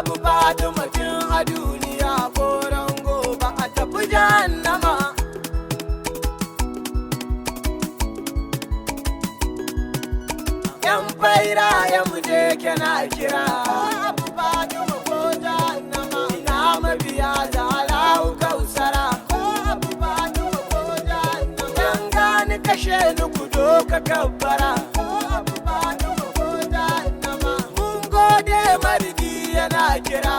abu Fatima tun a duniya ko rango ba a tafi jahannama. Yan faira ya muje kena kira abu Fatima ko jahannama. Ina mabiya Zahra'u Kausara ko abu Fatima ko jahannama. Dan gani kashe ni ku doka kabbara ko abu Fatima ko jahannama. Mun gode marigi yana kira